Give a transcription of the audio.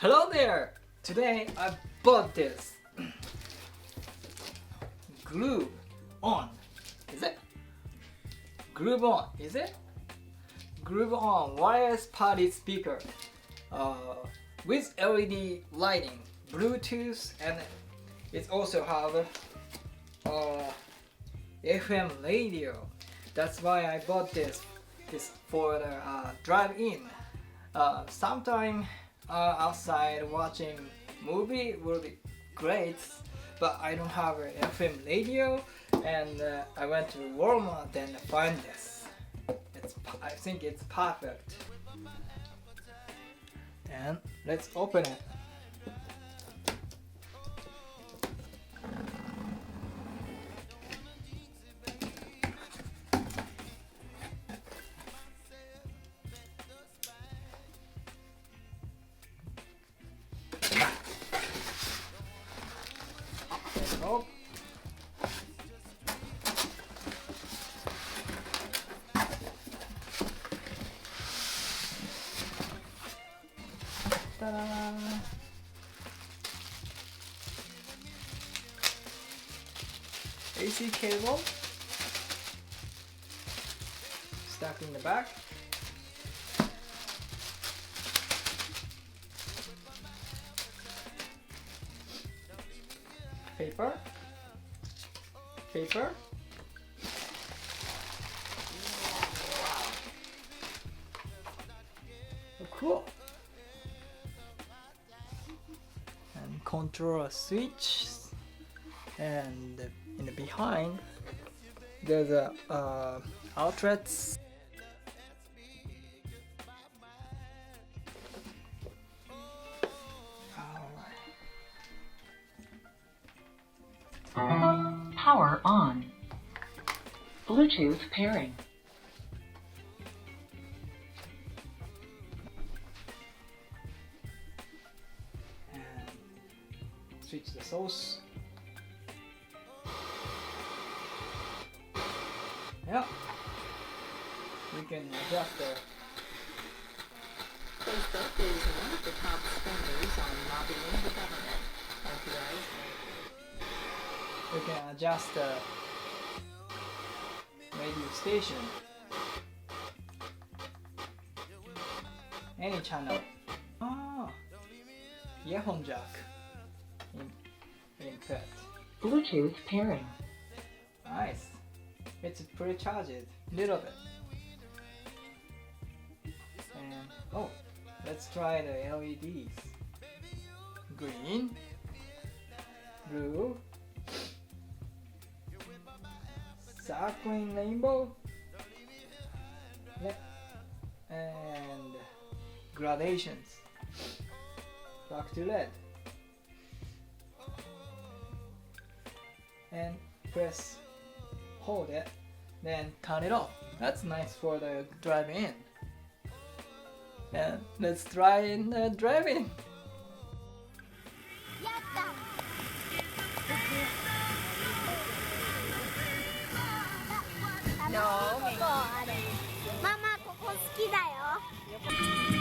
Hello there! Today I bought this Groove On. Is it? Groove On, is it? Groove On wireless party speaker with LED lighting, Bluetooth, and it also have FM radio. That's why I bought this for the drive-in. Sometime outside watching movie will be great, but I don't have an FM radio, and I went to Walmart and find this. I think it's perfect. And let's open it. Oh. Ta-da. AC cable stuck in the back. Paper. Oh, cool. And controller switch, and in the behind there's a outlets. Power on. Bluetooth pairing. And switch the source. Yeah, we can adjust the. Facebook is one of the top spenders on lobbying the government. We can adjust the radio station, any channel. Earphone jack input. Bluetooth pairing. Nice. It's pre-charged little bit. And oh, let's try the LEDs. Green, blue, sparkling rainbow, and gradations. Back to red. And hold it, then turn it off. That's nice for the drive-in. And let's try in the drive-in. 너무 마마 ここ好きだよ